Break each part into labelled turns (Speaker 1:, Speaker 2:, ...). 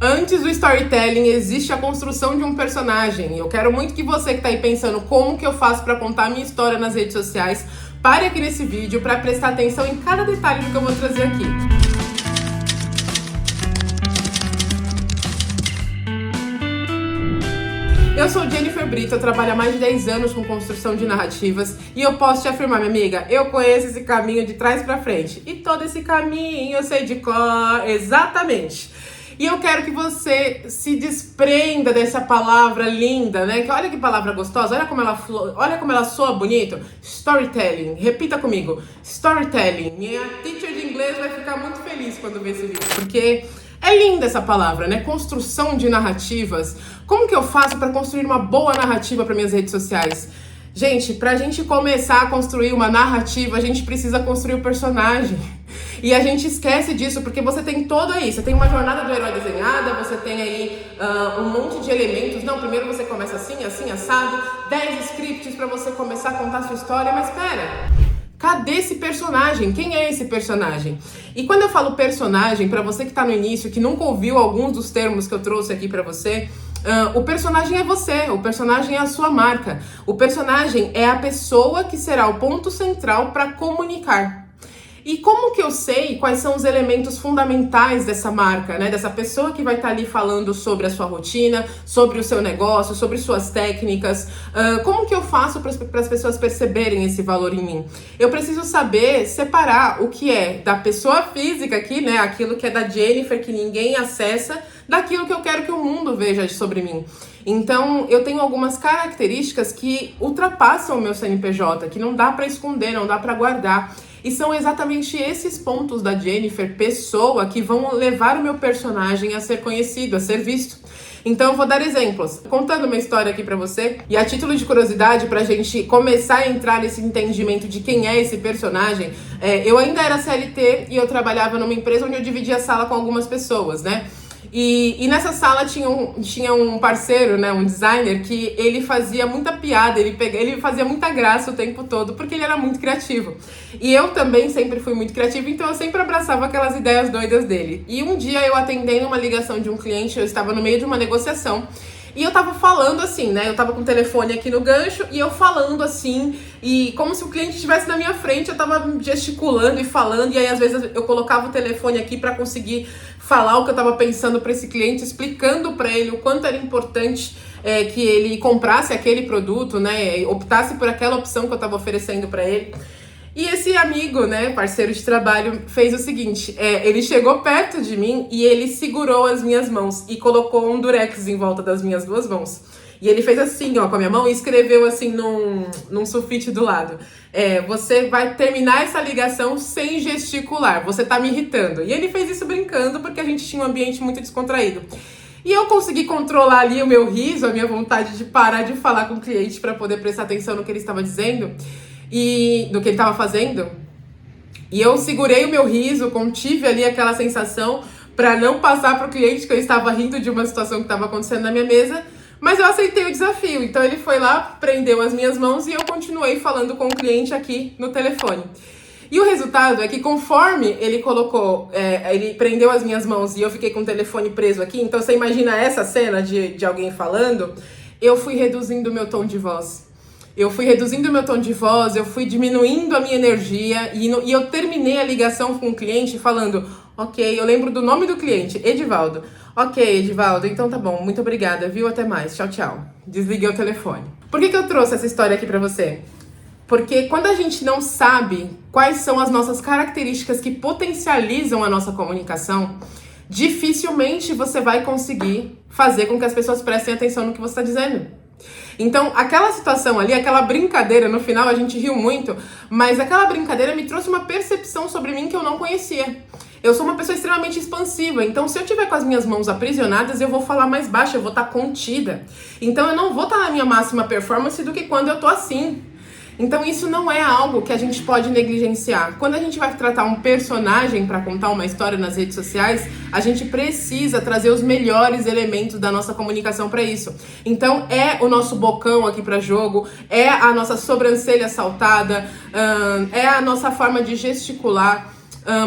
Speaker 1: Antes do storytelling, existe a construção de um personagem. Eu quero muito que você que tá aí pensando como que eu faço para contar a minha história nas redes sociais, pare aqui nesse vídeo para prestar atenção em cada detalhe do que eu vou trazer aqui. Eu sou Jennifer Brito, eu trabalho há mais de 10 anos com construção de narrativas e eu posso te afirmar, minha amiga, eu conheço esse caminho de trás pra frente. E todo esse caminho eu sei de cor, exatamente. E eu quero que você se desprenda dessa palavra linda, né? Que olha que palavra gostosa, olha como ela soa bonito. Storytelling, repita comigo, storytelling. Minha teacher de inglês vai ficar muito feliz quando ver esse vídeo, porque é linda essa palavra, né? Construção de narrativas. Como que eu faço para construir uma boa narrativa para minhas redes sociais? Gente, pra gente começar a construir uma narrativa, a gente precisa construir o personagem. E a gente esquece disso, porque você tem todo aí. Você tem uma jornada do herói desenhada, você tem aí um monte de elementos. Não, primeiro você começa assim, assim, assado. 10 scripts pra você começar a contar a sua história. Mas pera, cadê esse personagem? Quem é esse personagem? E quando eu falo personagem, pra você que tá no início, que nunca ouviu alguns dos termos que eu trouxe aqui pra você, o personagem é você, o personagem é a sua marca. O personagem é a pessoa que será o ponto central para comunicar. E como que eu sei quais são os elementos fundamentais dessa marca, né? Dessa pessoa que vai estar ali falando sobre a sua rotina, sobre o seu negócio, sobre suas técnicas. Como que eu faço para as pessoas perceberem esse valor em mim? Eu preciso saber separar o que é da pessoa física aqui, né? Aquilo que é da Jennifer, que ninguém acessa, daquilo que eu quero que o mundo veja sobre mim. Então, eu tenho algumas características que ultrapassam o meu CNPJ, que não dá para esconder, não dá para guardar. E são exatamente esses pontos da Jennifer, pessoa, que vão levar o meu personagem a ser conhecido, a ser visto. Então eu vou dar exemplos, contando uma história aqui pra você, e a título de curiosidade, pra gente começar a entrar nesse entendimento de quem é esse personagem, eu ainda era CLT e eu trabalhava numa empresa onde eu dividia a sala com algumas pessoas, né? E nessa sala tinha um parceiro, né, um designer, que ele fazia muita piada, ele fazia muita graça o tempo todo, porque ele era muito criativo. E eu também sempre fui muito criativa, então eu sempre abraçava aquelas ideias doidas dele. E um dia eu atendendo uma ligação de um cliente, eu estava no meio de uma negociação, e eu tava falando assim, né? Eu tava com o telefone aqui no gancho e eu falando assim, e como se o cliente estivesse na minha frente, eu tava gesticulando e falando, e aí às vezes eu colocava o telefone aqui pra conseguir falar o que eu tava pensando pra esse cliente, explicando pra ele o quanto era importante que ele comprasse aquele produto, né? Optasse por aquela opção que eu tava oferecendo pra ele. E esse amigo, né, parceiro de trabalho, fez o seguinte, ele chegou perto de mim e ele segurou as minhas mãos e colocou um durex em volta das minhas duas mãos. E ele fez assim, ó, com a minha mão e escreveu assim num sulfite do lado. Você vai terminar essa ligação sem gesticular, você tá me irritando. E ele fez isso brincando porque a gente tinha um ambiente muito descontraído. E eu consegui controlar ali o meu riso, a minha vontade de parar de falar com o cliente para poder prestar atenção no que ele estava dizendo e do que ele estava fazendo. E eu segurei o meu riso, contive ali aquela sensação para não passar para o cliente que eu estava rindo de uma situação que estava acontecendo na minha mesa, mas eu aceitei o desafio. Então ele foi lá, prendeu as minhas mãos e eu continuei falando com o cliente aqui no telefone. E o resultado é que conforme ele colocou, ele prendeu as minhas mãos e eu fiquei com o telefone preso aqui, então você imagina essa cena de alguém falando, eu fui reduzindo o meu tom de voz. Eu fui reduzindo o meu tom de voz, eu fui diminuindo a minha energia e eu terminei a ligação com o cliente falando, ok, eu lembro do nome do cliente, Edivaldo. Ok, Edivaldo, então tá bom, muito obrigada, viu? Até mais, tchau, tchau. Desliguei o telefone. Por que eu trouxe essa história aqui pra você? Porque quando a gente não sabe quais são as nossas características que potencializam a nossa comunicação, dificilmente você vai conseguir fazer com que as pessoas prestem atenção no que você está dizendo. Então, aquela situação ali, aquela brincadeira, no final a gente riu muito, mas aquela brincadeira me trouxe uma percepção sobre mim que eu não conhecia. Eu sou uma pessoa extremamente expansiva, então se eu tiver com as minhas mãos aprisionadas, eu vou falar mais baixo, eu vou estar contida. Então eu não vou estar na minha máxima performance do que quando eu tô assim. Então isso não é algo que a gente pode negligenciar. Quando a gente vai tratar um personagem para contar uma história nas redes sociais, a gente precisa trazer os melhores elementos da nossa comunicação para isso. Então é o nosso bocão aqui para jogo, é a nossa sobrancelha saltada, é a nossa forma de gesticular,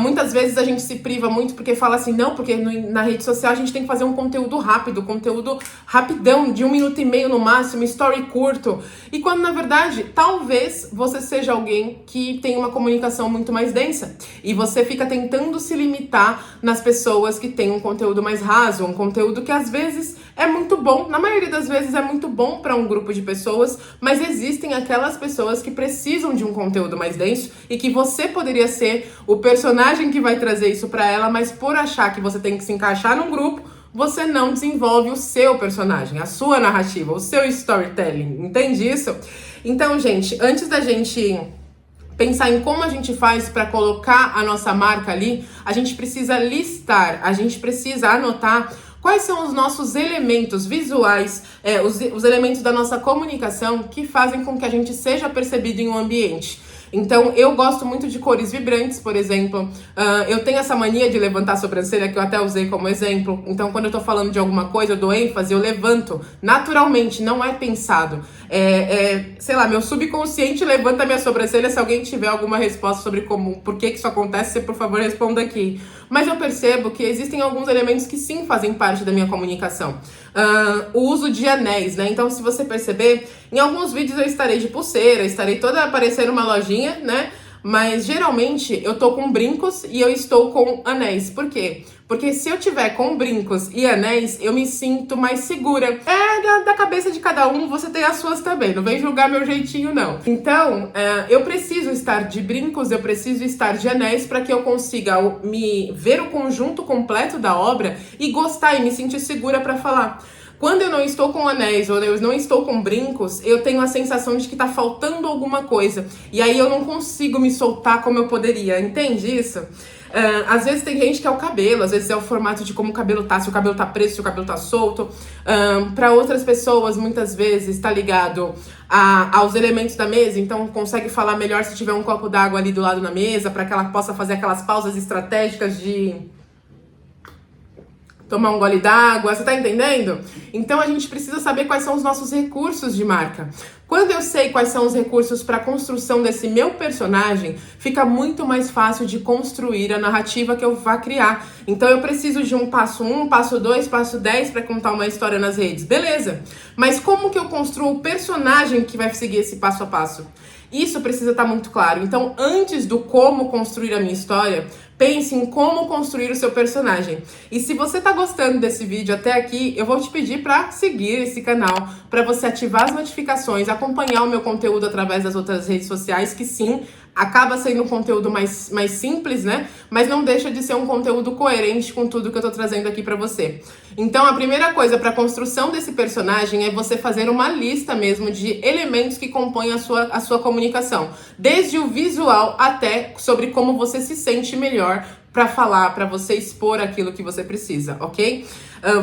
Speaker 1: Muitas vezes a gente se priva muito porque fala assim, não, porque na rede social a gente tem que fazer um conteúdo rápido, conteúdo rapidão, de 1 minuto e meio no máximo, story curto. E quando na verdade, talvez você seja alguém que tem uma comunicação muito mais densa. E você fica tentando se limitar nas pessoas que têm um conteúdo mais raso, um conteúdo que às vezes é muito bom, na maioria das vezes é muito bom para um grupo de pessoas, mas existem aquelas pessoas que precisam de um conteúdo mais denso e que você poderia ser o personagem que vai trazer isso para ela, mas por achar que você tem que se encaixar num grupo, você não desenvolve o seu personagem, a sua narrativa, o seu storytelling, entende isso? Então, gente, antes da gente pensar em como a gente faz para colocar a nossa marca ali, a gente precisa listar, a gente precisa anotar quais são os nossos elementos visuais, os elementos da nossa comunicação que fazem com que a gente seja percebido em um ambiente. Então, eu gosto muito de cores vibrantes, por exemplo. Eu tenho essa mania de levantar a sobrancelha, que eu até usei como exemplo. Então, quando eu tô falando de alguma coisa, eu dou ênfase, eu levanto naturalmente, não é pensado. Sei lá, meu subconsciente levanta a minha sobrancelha. Se alguém tiver alguma resposta sobre por que isso acontece, você, por favor, responda aqui. Mas eu percebo que existem alguns elementos que sim fazem parte da minha comunicação. O uso de anéis, né? Então, se você perceber, em alguns vídeos eu estarei de pulseira, estarei toda aparecendo uma lojinha, né? Mas geralmente eu tô com brincos e eu estou com anéis. Por quê? Porque se eu tiver com brincos e anéis, eu me sinto mais segura. Da cabeça de cada um, você tem as suas também. Não vem julgar meu jeitinho, não. Então, eu preciso estar de brincos, eu preciso estar de anéis para que eu consiga me ver o conjunto completo da obra e gostar e me sentir segura para falar. Quando eu não estou com anéis ou eu não estou com brincos, eu tenho a sensação de que tá faltando alguma coisa. E aí eu não consigo me soltar como eu poderia. Entende isso? Às vezes tem gente que é o cabelo, às vezes é o formato de como o cabelo tá, se o cabelo tá preso, se o cabelo tá solto. Para outras pessoas, muitas vezes, tá ligado aos elementos da mesa, então consegue falar melhor se tiver um copo d'água ali do lado da mesa, para que ela possa fazer aquelas pausas estratégicas de tomar um gole d'água, você tá entendendo? Então a gente precisa saber quais são os nossos recursos de marca. Quando eu sei quais são os recursos para a construção desse meu personagem, fica muito mais fácil de construir a narrativa que eu vá criar. Então eu preciso de um passo 1, passo 2, passo 10 para contar uma história nas redes. Beleza. Mas como que eu construo o personagem que vai seguir esse passo a passo? Isso precisa estar muito claro. Então, antes do como construir a minha história, pense em como construir o seu personagem. E se você tá gostando desse vídeo até aqui, eu vou te pedir para seguir esse canal, para você ativar as notificações, acompanhar o meu conteúdo através das outras redes sociais, que sim, acaba sendo um conteúdo mais simples, né? Mas não deixa de ser um conteúdo coerente com tudo que eu tô trazendo aqui pra você. Então, a primeira coisa para a construção desse personagem é você fazer uma lista mesmo de elementos que compõem a sua comunicação. Desde o visual até sobre como você se sente melhor para falar, para você expor aquilo que você precisa, ok?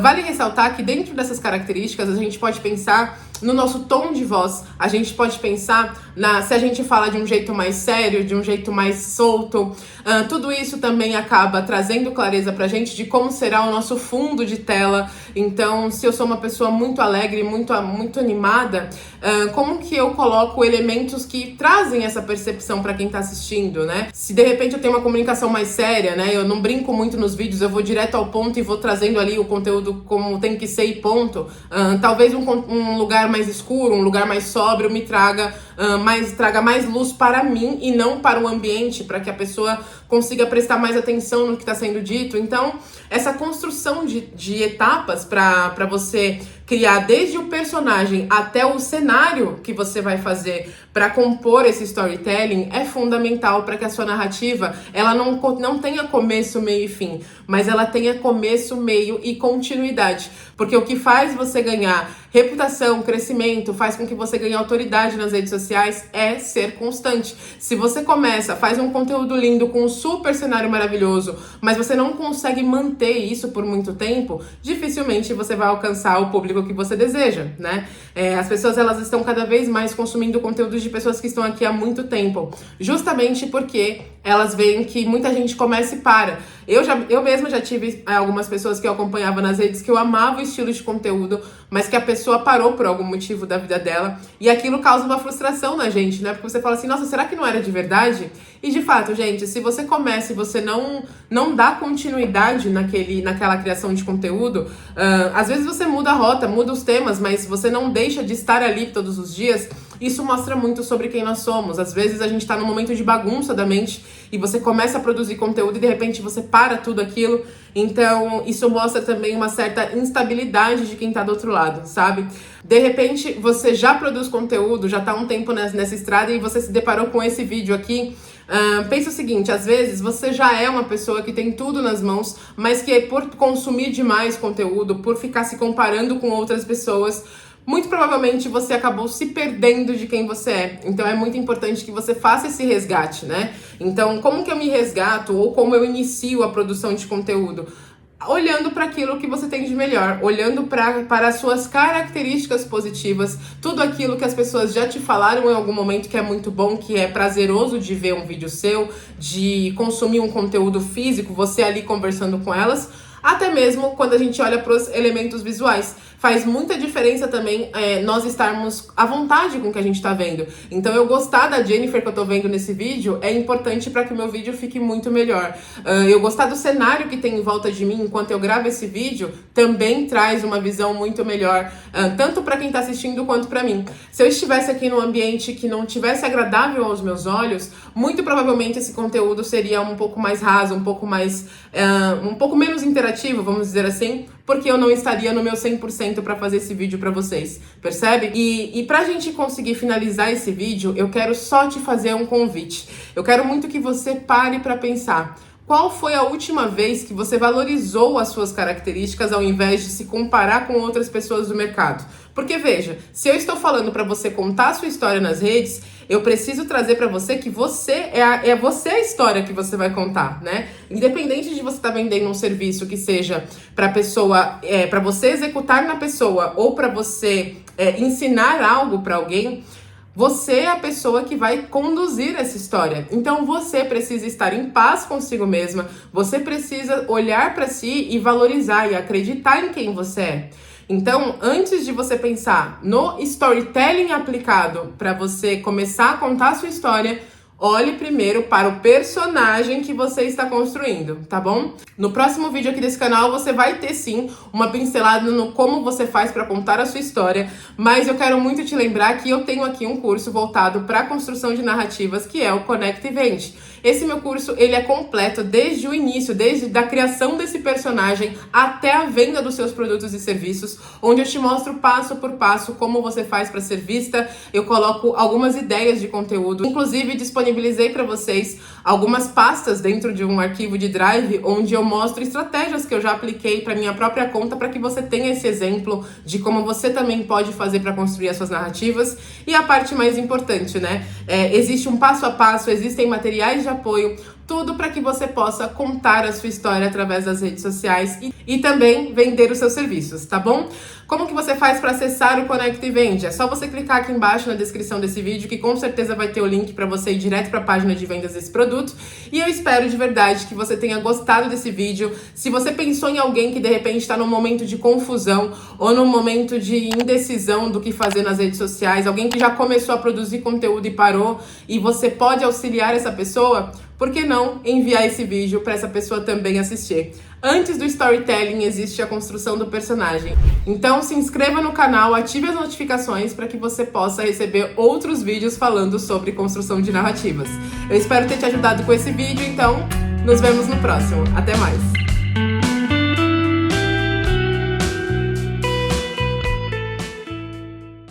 Speaker 1: Vale ressaltar que dentro dessas características a gente pode pensar no nosso tom de voz, a gente pode pensar se a gente fala de um jeito mais sério, de um jeito mais solto. Tudo isso também acaba trazendo clareza pra gente de como será o nosso fundo de tela. Então, se eu sou uma pessoa muito alegre, muito animada, como que eu coloco elementos que trazem essa percepção pra quem tá assistindo, né? Se de repente eu tenho uma comunicação mais séria, né? Eu não brinco muito nos vídeos, eu vou direto ao ponto e vou trazendo ali o conteúdo como tem que ser e ponto. Talvez um lugar mais escuro, um lugar mais sóbrio me traga mais luz para mim e não para o ambiente, para que a pessoa consiga prestar mais atenção no que está sendo dito. Então, essa construção de etapas para você criar desde o personagem até o cenário que você vai fazer para compor esse storytelling é fundamental para que a sua narrativa ela não tenha começo, meio e fim, mas ela tenha começo, meio e continuidade. Porque o que faz você ganhar reputação, crescimento, faz com que você ganhe autoridade nas redes sociais é ser constante. Se você faz um conteúdo lindo com um super cenário maravilhoso, mas você não consegue manter isso por muito tempo, dificilmente você vai alcançar o público que você deseja, né? As pessoas elas estão cada vez mais consumindo conteúdos de pessoas que estão aqui há muito tempo, justamente porque elas veem que muita gente começa e para. Eu mesma já tive algumas pessoas que eu acompanhava nas redes que eu amava o estilo de conteúdo, mas que a pessoa parou por algum motivo da vida dela, e aquilo causa uma frustração na gente, né? Porque você fala assim, nossa, será que não era de verdade? E de fato, gente, se você começa e você não dá continuidade naquela criação de conteúdo, às vezes você muda a rota, muda os temas, mas você não deixa de estar ali todos os dias. Isso mostra muito sobre quem nós somos. Às vezes a gente tá num momento de bagunça da mente e você começa a produzir conteúdo e de repente você para tudo aquilo. Então isso mostra também uma certa instabilidade de quem tá do outro lado, sabe? De repente você já produz conteúdo, já tá há um tempo nessa estrada e você se deparou com esse vídeo aqui. Pensa o seguinte, às vezes você já é uma pessoa que tem tudo nas mãos, mas que por consumir demais conteúdo, por ficar se comparando com outras pessoas, muito provavelmente você acabou se perdendo de quem você é. Então é muito importante que você faça esse resgate, né? Então, como que eu me resgato ou como eu inicio a produção de conteúdo? Olhando para aquilo que você tem de melhor, olhando para as suas características positivas, tudo aquilo que as pessoas já te falaram em algum momento que é muito bom, que é prazeroso de ver um vídeo seu, de consumir um conteúdo físico, você ali conversando com elas, até mesmo quando a gente olha para os elementos visuais. Faz muita diferença também nós estarmos à vontade com o que a gente tá vendo. Então eu gostar da Jennifer que eu tô vendo nesse vídeo é importante para que o meu vídeo fique muito melhor. Eu gostar do cenário que tem em volta de mim enquanto eu gravo esse vídeo também traz uma visão muito melhor, tanto para quem tá assistindo quanto para mim. Se eu estivesse aqui num ambiente que não tivesse agradável aos meus olhos, muito provavelmente esse conteúdo seria um pouco mais raso, um pouco menos interativo, vamos dizer assim, porque eu não estaria no meu 100% para fazer esse vídeo para vocês, percebe? E pra gente conseguir finalizar esse vídeo, eu quero só te fazer um convite. Eu quero muito que você pare para pensar. Qual foi a última vez que você valorizou as suas características ao invés de se comparar com outras pessoas do mercado? Porque veja, se eu estou falando para você contar a sua história nas redes, eu preciso trazer para você que você é você a história que você vai contar, né? Independente de você estar vendendo um serviço que seja para pessoa, para você executar na pessoa ou para você ensinar algo para alguém, você é a pessoa que vai conduzir essa história. Então você precisa estar em paz consigo mesma, você precisa olhar para si e valorizar e acreditar em quem você é. Então, antes de você pensar no storytelling aplicado para você começar a contar a sua história, olhe primeiro para o personagem que você está construindo, tá bom? No próximo vídeo aqui desse canal você vai ter sim uma pincelada no como você faz para contar a sua história, mas eu quero muito te lembrar que eu tenho aqui um curso voltado para a construção de narrativas, que é o Conecta e Vende. Esse meu curso, ele é completo desde o início, desde a criação desse personagem até a venda dos seus produtos e serviços, onde eu te mostro passo por passo como você faz para ser vista. Eu coloco algumas ideias de conteúdo, inclusive disponibilizei para vocês algumas pastas dentro de um arquivo de Drive, onde eu mostro estratégias que eu já apliquei para minha própria conta, para que você tenha esse exemplo de como você também pode fazer para construir as suas narrativas. E a parte mais importante, né? Existe um passo a passo, existem materiais de apoio, tudo para que você possa contar a sua história através das redes sociais e também vender os seus serviços, tá bom? Como que você faz para acessar o Conecta e Vende? É só você clicar aqui embaixo na descrição desse vídeo, que com certeza vai ter o link para você ir direto para a página de vendas desse produto. E eu espero de verdade que você tenha gostado desse vídeo. Se você pensou em alguém que de repente está num momento de confusão ou num momento de indecisão do que fazer nas redes sociais, alguém que já começou a produzir conteúdo e parou, e você pode auxiliar essa pessoa, por que não enviar esse vídeo para essa pessoa também assistir? Antes do storytelling existe a construção do personagem. Então se inscreva no canal, ative as notificações para que você possa receber outros vídeos falando sobre construção de narrativas. Eu espero ter te ajudado com esse vídeo, então nos vemos no próximo. Até mais!